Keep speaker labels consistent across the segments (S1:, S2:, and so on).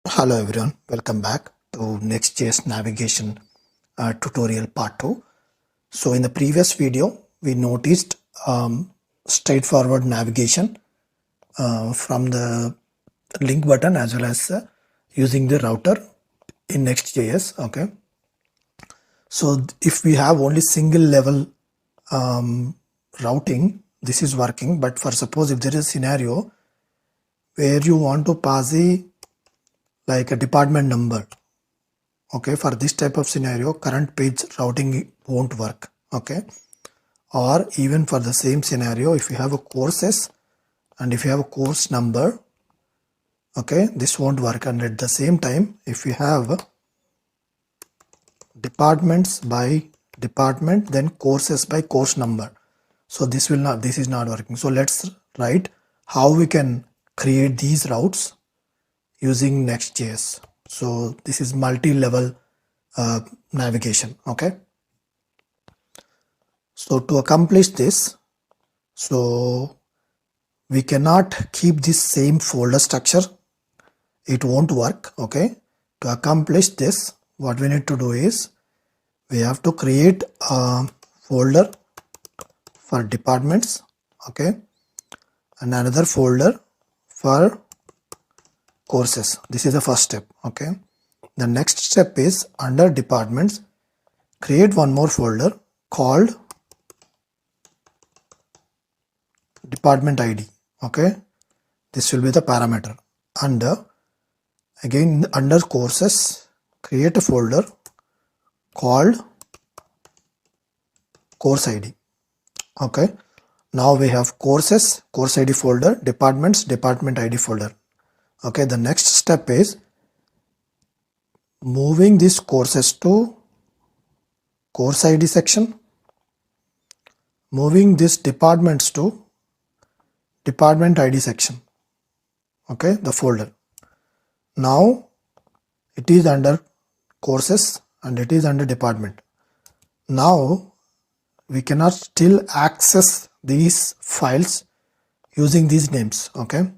S1: Hello everyone, welcome back to Next.js navigation tutorial part 2. So in the previous video, we noticed straightforward navigation from the link button as well as using the router in Next.js. Okay. So if we have only single level routing, this is working. But for suppose if there is a scenario where you want to pass a department number. Okay, for this type of scenario, current page routing won't work. Okay, or even for the same scenario, if you have a courses and if you have a course number, okay, this won't work. And at the same time, if you have departments by department, then courses by course number, so this is not working. So let's write how we can create these routes using Next.js. So this is multi-level navigation. Okay. So to accomplish this, so we cannot keep this same folder structure. It won't work. Okay. To accomplish this, what we need to do is we have to create a folder for departments. Okay. And another folder for courses. This is the first step. Okay. The next step is under departments, create one more folder called department ID. Okay, this will be the parameter. And again under courses, create a folder called course ID. Okay, now we have courses, course ID folder, departments, department ID folder. Okay, the next step is moving these courses to course ID section, moving these departments to department ID section. Okay, the folder. Now it is under courses and it is under department. Now we cannot still access these files using these names. Okay,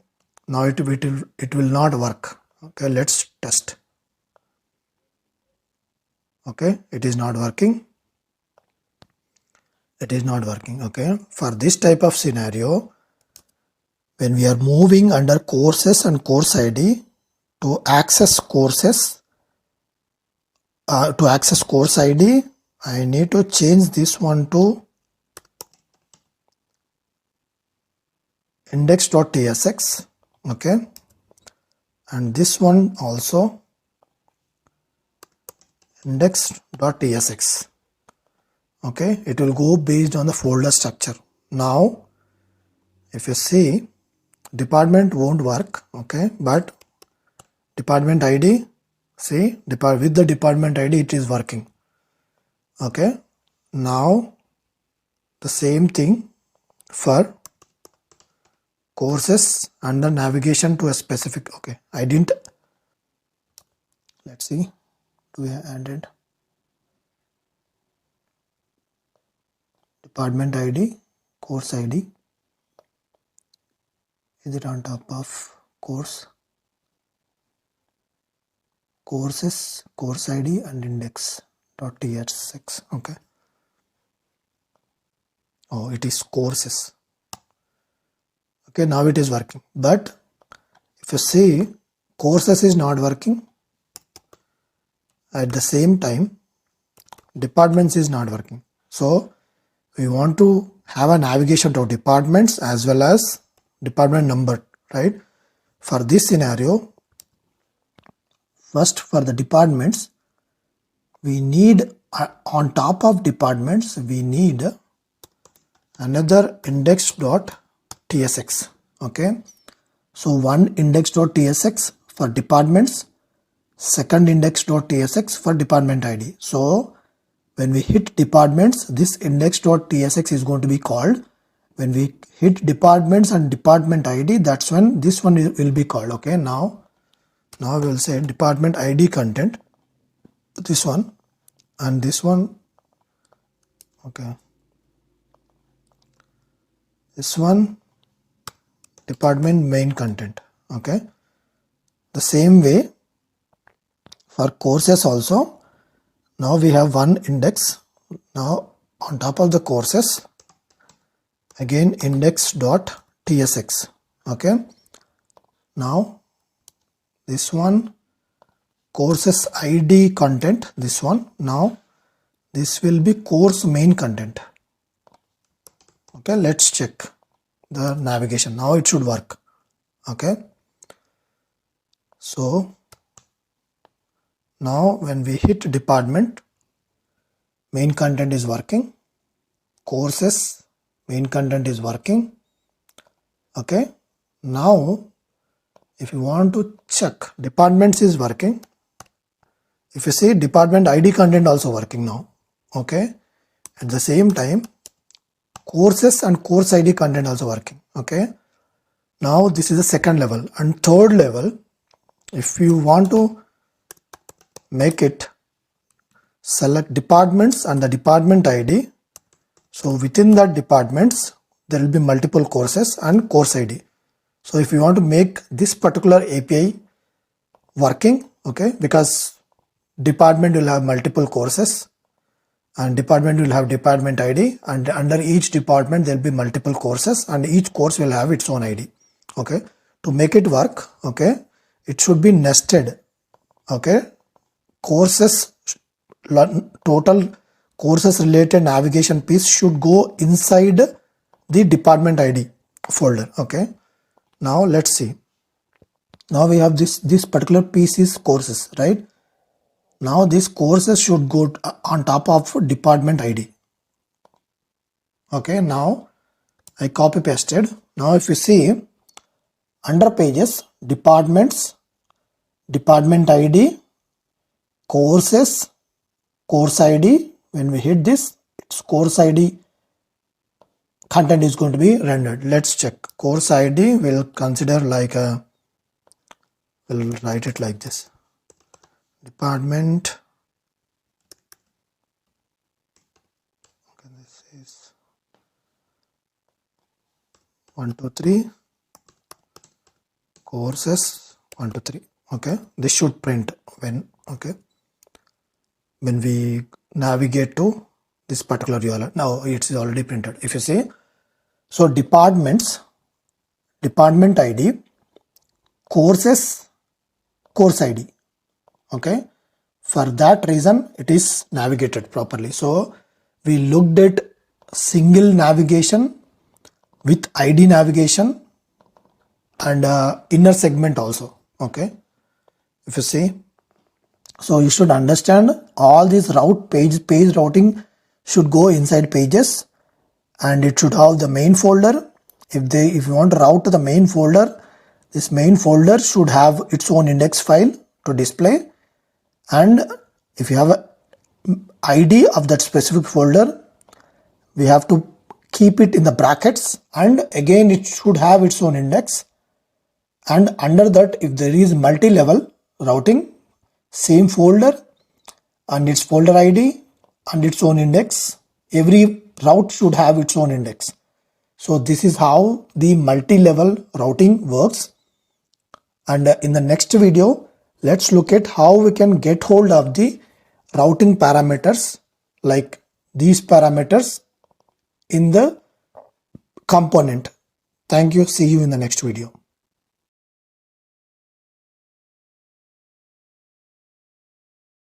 S1: now it will not work. Okay, let's test. Okay, it is not working. It is not working. Okay, for this type of scenario, when we are moving under courses and course ID to access courses, to access course ID, I need to change this one to index.tsx. Okay, and this one also index.tsx. Okay, it will go based on the folder structure. Now if you see, department won't work. Okay, but department ID, see, with the department ID it is working. Okay, now the same thing for courses under navigation to a specific. Okay, I didn't, let's see, we have added department ID, course ID. Is it on top of course? Courses, course ID and index.tsx. Okay. Oh, it is courses. Okay, now it is working. But if you see, courses is not working. At the same time, departments is not working. So we want to have a navigation to departments as well as department number, right? For this scenario, first for the departments, we need on top of departments, we need another index.tsx. Okay, so one index.tsx for departments, second index.tsx for department ID. So when we hit departments, this index.tsx is going to be called. When we hit departments and department ID, that's when this one will be called. Okay, now we will say department ID content, this one and this one. Okay, this one department main content. Okay, the same way For courses also, now we have one index. Now on top of the courses, again index.tsx. Okay. Now this one, courses ID content, this one. Now this will be course main content. Okay, let's check the navigation. Now it should work. Okay. So now when we hit department, main content is working. Courses, main content is working. Okay. Now if you want to check, departments is working. If you see, department ID content also working now. Okay. At the same time, courses and course ID content also working. Okay. Now this is the second level, and third level, if you want to make it, select departments and the department ID. So within that departments, there will be multiple courses and course ID. So if you want to make this particular API working, okay, because department will have multiple courses and department will have department ID, and under each department there will be multiple courses and each course will have its own ID. Okay, to make it work, okay, it should be nested. Okay, courses, total courses related navigation piece should go inside the department ID folder. Okay, now let's see. Now we have this particular piece is courses, right? Now these courses should go on top of department ID. Okay, now I copy pasted. Now if you see, under pages, departments, department ID, courses, course ID, when we hit this, its course ID content is going to be rendered. Let's check. Course ID will consider like a, we'll write it like this. Department, okay, this is 1, 2, 3, courses 1, 2, 3. Okay, this should print when, okay, when we navigate to this particular URL. Now it's already printed. If you see, so departments, department ID, courses, course ID. Okay, for that reason it is navigated properly. So we looked at single navigation with ID navigation and inner segment also. Okay, if you see, so you should understand all these page routing should go inside pages, and it should have the main folder. If you want to route to the main folder, this main folder should have its own index file to display, and if you have a ID of that specific folder, we have to keep it in the brackets, and again it should have its own index, and under that, if there is multi-level routing, same folder and its folder ID and its own index, every route should have its own index. So this is how the multi-level routing works. And in the next video, let's look at how we can get hold of the routing parameters, like these parameters in the component. Thank you. See you in the next video.